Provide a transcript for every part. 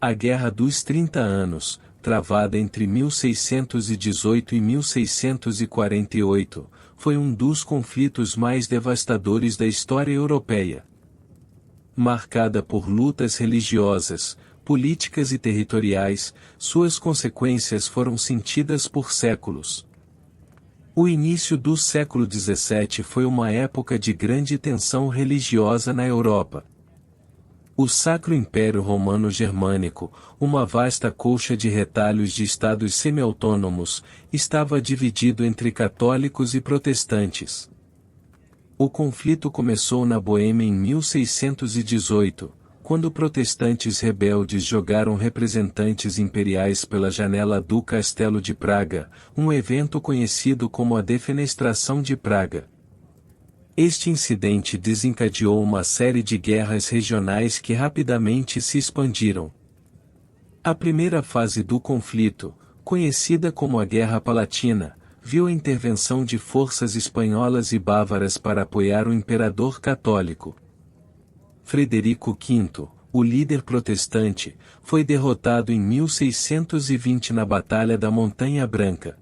A Guerra dos 30 Anos, travada entre 1618 e 1648, foi um dos conflitos mais devastadores da história europeia. Marcada por lutas religiosas, políticas e territoriais, suas consequências foram sentidas por séculos. O início do século XVII foi uma época de grande tensão religiosa na Europa. O Sacro Império Romano Germânico, uma vasta colcha de retalhos de estados semi-autônomos, estava dividido entre católicos e protestantes. O conflito começou na Boêmia em 1618, quando protestantes rebeldes jogaram representantes imperiais pela janela do Castelo de Praga, um evento conhecido como a Defenestração de Praga. Este incidente desencadeou uma série de guerras regionais que rapidamente se expandiram. A primeira fase do conflito, conhecida como a Guerra Palatina, viu a intervenção de forças espanholas e bávaras para apoiar o imperador católico. Frederico V, o líder protestante, foi derrotado em 1620 na Batalha da Montanha Branca.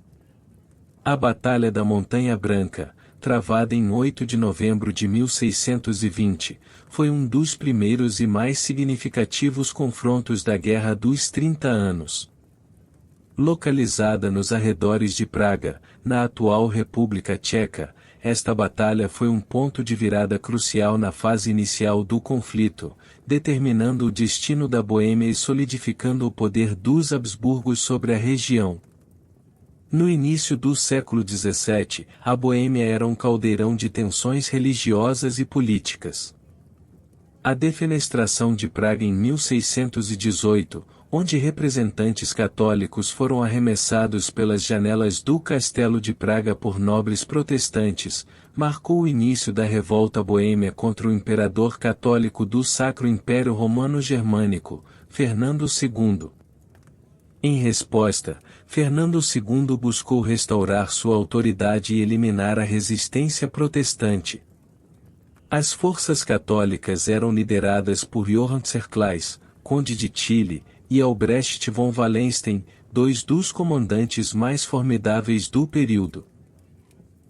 A Batalha da Montanha Branca, travada em 8 de novembro de 1620, foi um dos primeiros e mais significativos confrontos da Guerra dos 30 Anos. Localizada nos arredores de Praga, na atual República Tcheca, esta batalha foi um ponto de virada crucial na fase inicial do conflito, determinando o destino da Boêmia e solidificando o poder dos Habsburgos sobre a região. No início do século XVII, a Boêmia era um caldeirão de tensões religiosas e políticas. A Defenestração de Praga em 1618, onde representantes católicos foram arremessados pelas janelas do Castelo de Praga por nobres protestantes, marcou o início da revolta boêmia contra o imperador católico do Sacro Império Romano Germânico, Fernando II. Em resposta, Fernando II buscou restaurar sua autoridade e eliminar a resistência protestante. As forças católicas eram lideradas por Johann Zerklaes, conde de Tilly, e Albrecht von Wallenstein, dois dos comandantes mais formidáveis do período.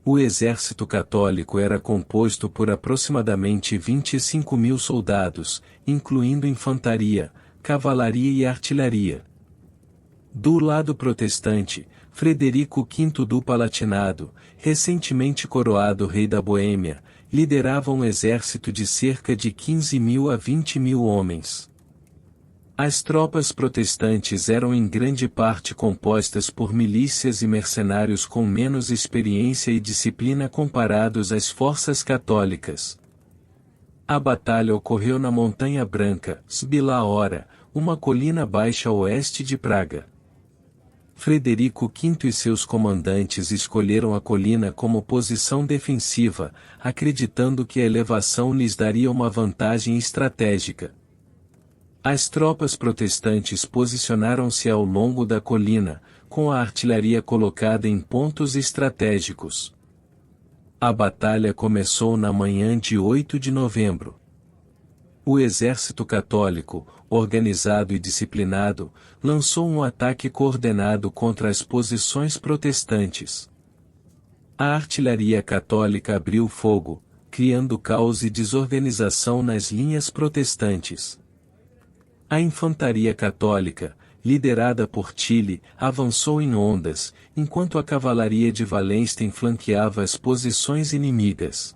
O exército católico era composto por aproximadamente 25.000 soldados, incluindo infantaria, cavalaria e artilharia. Do lado protestante, Frederico V do Palatinado, recentemente coroado rei da Boêmia, liderava um exército de cerca de 15.000 a 20.000 homens. As tropas protestantes eram em grande parte compostas por milícias e mercenários com menos experiência e disciplina comparados às forças católicas. A batalha ocorreu na Montanha Branca, Zbila Hora, uma colina baixa a oeste de Praga. Frederico V e seus comandantes escolheram a colina como posição defensiva, acreditando que a elevação lhes daria uma vantagem estratégica. As tropas protestantes posicionaram-se ao longo da colina, com a artilharia colocada em pontos estratégicos. A batalha começou na manhã de 8 de novembro. O exército católico, organizado e disciplinado, lançou um ataque coordenado contra as posições protestantes. A artilharia católica abriu fogo, criando caos e desorganização nas linhas protestantes. A infantaria católica, liderada por Tilly, avançou em ondas, enquanto a cavalaria de Wallenstein flanqueava as posições inimigas.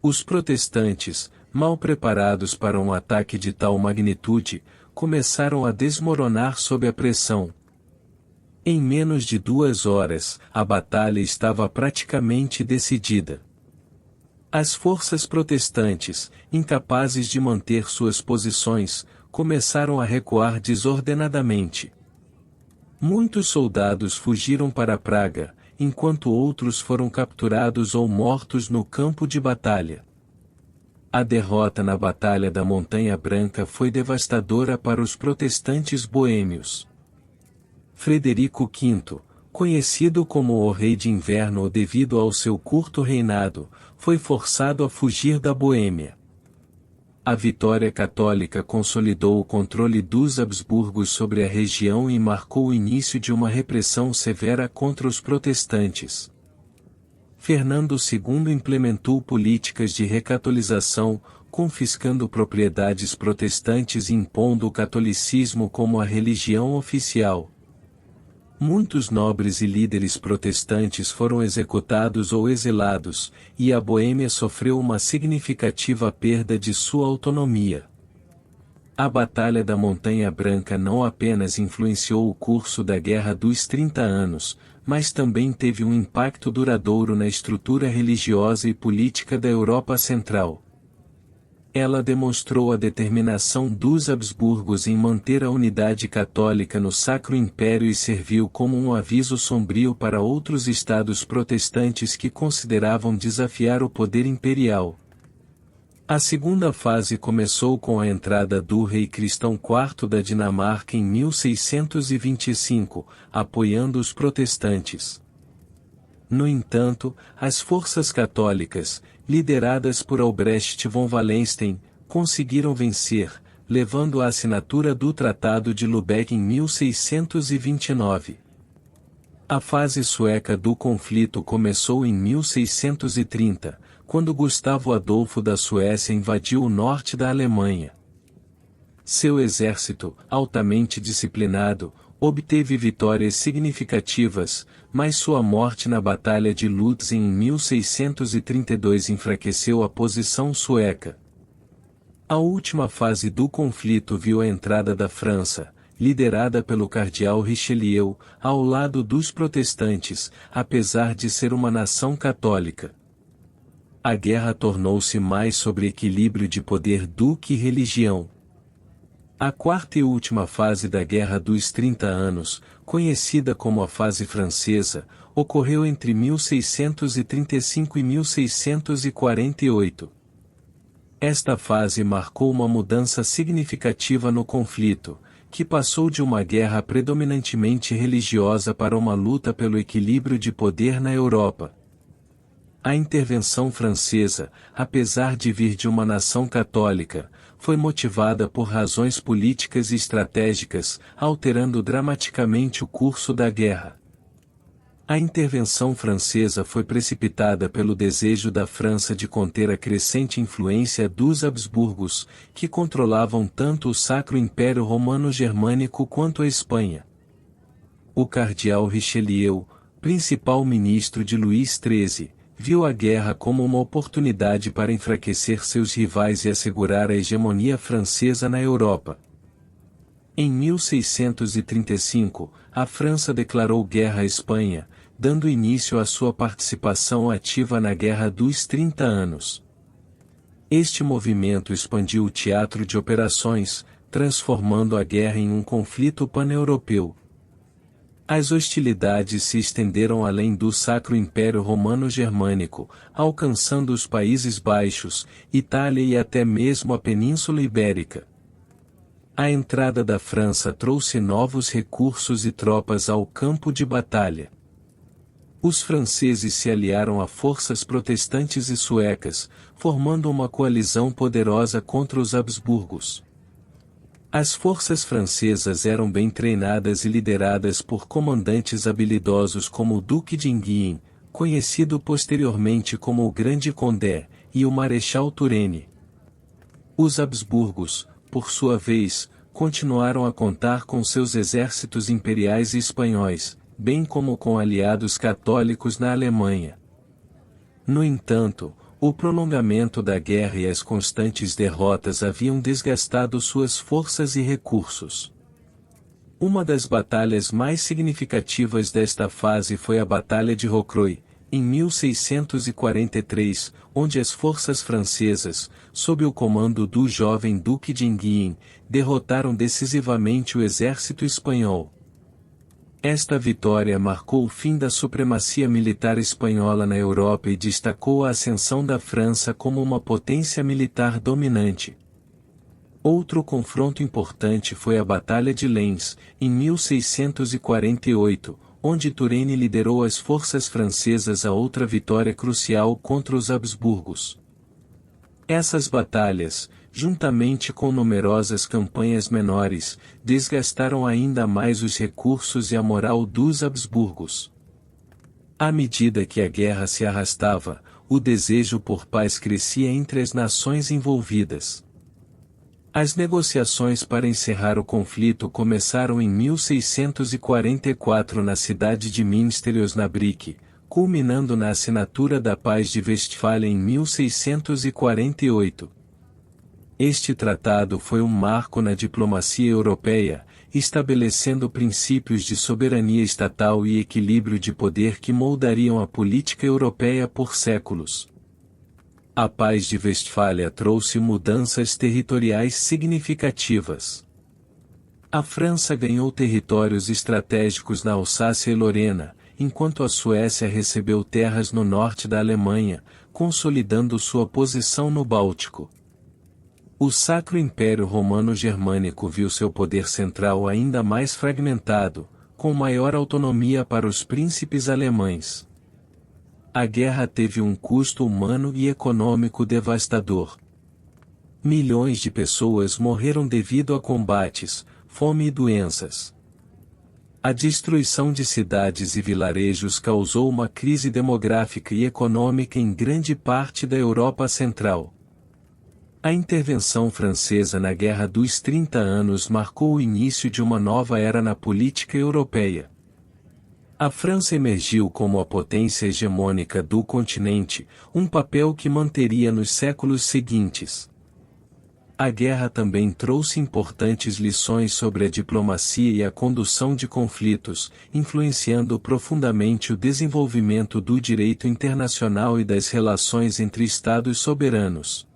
Os protestantes, mal preparados para um ataque de tal magnitude, começaram a desmoronar sob a pressão. Em menos de 2 horas, a batalha estava praticamente decidida. As forças protestantes, incapazes de manter suas posições, começaram a recuar desordenadamente. Muitos soldados fugiram para Praga, enquanto outros foram capturados ou mortos no campo de batalha. A derrota na Batalha da Montanha Branca foi devastadora para os protestantes boêmios. Frederico V, conhecido como o Rei de Inverno devido ao seu curto reinado, foi forçado a fugir da Boêmia. A vitória católica consolidou o controle dos Habsburgos sobre a região e marcou o início de uma repressão severa contra os protestantes. Fernando II implementou políticas de recatolização, confiscando propriedades protestantes e impondo o catolicismo como a religião oficial. Muitos nobres e líderes protestantes foram executados ou exilados, e a Boêmia sofreu uma significativa perda de sua autonomia. A Batalha da Montanha Branca não apenas influenciou o curso da Guerra dos 30 Anos, mas também teve um impacto duradouro na estrutura religiosa e política da Europa Central. Ela demonstrou a determinação dos Habsburgos em manter a unidade católica no Sacro Império e serviu como um aviso sombrio para outros estados protestantes que consideravam desafiar o poder imperial. A segunda fase começou com a entrada do rei Cristão IV da Dinamarca em 1625, apoiando os protestantes. No entanto, as forças católicas, lideradas por Albrecht von Wallenstein, conseguiram vencer, levando à assinatura do Tratado de Lubeck em 1629. A fase sueca do conflito começou em 1630, quando Gustavo Adolfo da Suécia invadiu o norte da Alemanha. Seu exército, altamente disciplinado, obteve vitórias significativas, mas sua morte na Batalha de Lutzen em 1632 enfraqueceu a posição sueca. A última fase do conflito viu a entrada da França, liderada pelo cardeal Richelieu, ao lado dos protestantes, apesar de ser uma nação católica. A guerra tornou-se mais sobre equilíbrio de poder do que religião. A quarta e última fase da Guerra dos 30 Anos, conhecida como a Fase Francesa, ocorreu entre 1635 e 1648. Esta fase marcou uma mudança significativa no conflito, que passou de uma guerra predominantemente religiosa para uma luta pelo equilíbrio de poder na Europa. A intervenção francesa, apesar de vir de uma nação católica, foi motivada por razões políticas e estratégicas, alterando dramaticamente o curso da guerra. A intervenção francesa foi precipitada pelo desejo da França de conter a crescente influência dos Habsburgos, que controlavam tanto o Sacro Império Romano-Germânico quanto a Espanha. O cardeal Richelieu, principal ministro de Luís XIII, viu a guerra como uma oportunidade para enfraquecer seus rivais e assegurar a hegemonia francesa na Europa. Em 1635, a França declarou guerra à Espanha, dando início à sua participação ativa na Guerra dos 30 Anos. Este movimento expandiu o teatro de operações, transformando a guerra em um conflito pan-europeu. As hostilidades se estenderam além do Sacro Império Romano-Germânico, alcançando os Países Baixos, Itália e até mesmo a Península Ibérica. A entrada da França trouxe novos recursos e tropas ao campo de batalha. Os franceses se aliaram a forças protestantes e suecas, formando uma coalizão poderosa contra os Habsburgos. As forças francesas eram bem treinadas e lideradas por comandantes habilidosos como o Duque de Enghien, conhecido posteriormente como o Grande Condé, e o Marechal Turenne. Os Habsburgos, por sua vez, continuaram a contar com seus exércitos imperiais e espanhóis, bem como com aliados católicos na Alemanha. No entanto, o prolongamento da guerra e as constantes derrotas haviam desgastado suas forças e recursos. Uma das batalhas mais significativas desta fase foi a Batalha de Rocroi, em 1643, onde as forças francesas, sob o comando do jovem Duque de Enghien, derrotaram decisivamente o exército espanhol. Esta vitória marcou o fim da supremacia militar espanhola na Europa e destacou a ascensão da França como uma potência militar dominante. Outro confronto importante foi a Batalha de Lens, em 1648, onde Turenne liderou as forças francesas a outra vitória crucial contra os Habsburgos. Essas batalhas, juntamente com numerosas campanhas menores, desgastaram ainda mais os recursos e a moral dos Habsburgos. À medida que a guerra se arrastava, o desejo por paz crescia entre as nações envolvidas. As negociações para encerrar o conflito começaram em 1644 na cidade de Münster-Osnabrück, culminando na assinatura da Paz de Westfália em 1648. Este tratado foi um marco na diplomacia europeia, estabelecendo princípios de soberania estatal e equilíbrio de poder que moldariam a política europeia por séculos. A Paz de Westfália trouxe mudanças territoriais significativas. A França ganhou territórios estratégicos na Alsácia e Lorena, enquanto a Suécia recebeu terras no norte da Alemanha, consolidando sua posição no Báltico. O Sacro Império Romano-Germânico viu seu poder central ainda mais fragmentado, com maior autonomia para os príncipes alemães. A guerra teve um custo humano e econômico devastador. Milhões de pessoas morreram devido a combates, fome e doenças. A destruição de cidades e vilarejos causou uma crise demográfica e econômica em grande parte da Europa Central. A intervenção francesa na Guerra dos 30 Anos marcou o início de uma nova era na política europeia. A França emergiu como a potência hegemônica do continente, um papel que manteria nos séculos seguintes. A guerra também trouxe importantes lições sobre a diplomacia e a condução de conflitos, influenciando profundamente o desenvolvimento do direito internacional e das relações entre Estados soberanos.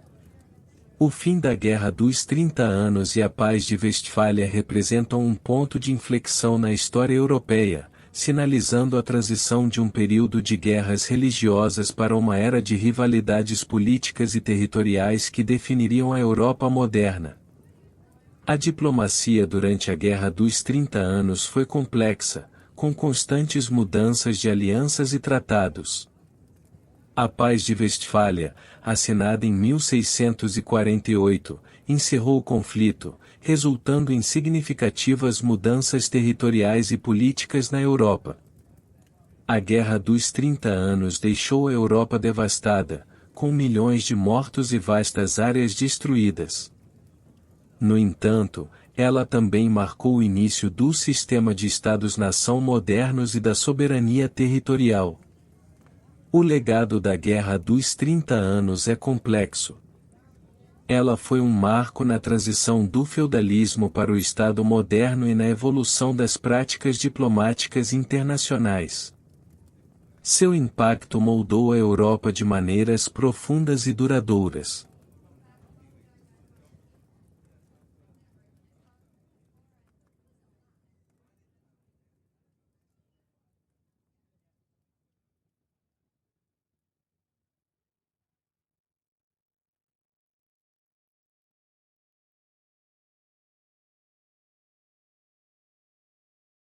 O fim da Guerra dos 30 Anos e a Paz de Westfália representam um ponto de inflexão na história europeia, sinalizando a transição de um período de guerras religiosas para uma era de rivalidades políticas e territoriais que definiriam a Europa moderna. A diplomacia durante a Guerra dos 30 Anos foi complexa, com constantes mudanças de alianças e tratados. A Paz de Westfália, assinada em 1648, encerrou o conflito, resultando em significativas mudanças territoriais e políticas na Europa. A Guerra dos 30 Anos deixou a Europa devastada, com milhões de mortos e vastas áreas destruídas. No entanto, ela também marcou o início do sistema de Estados-nação modernos e da soberania territorial. O legado da Guerra dos 30 Anos é complexo. Ela foi um marco na transição do feudalismo para o Estado moderno e na evolução das práticas diplomáticas internacionais. Seu impacto moldou a Europa de maneiras profundas e duradouras.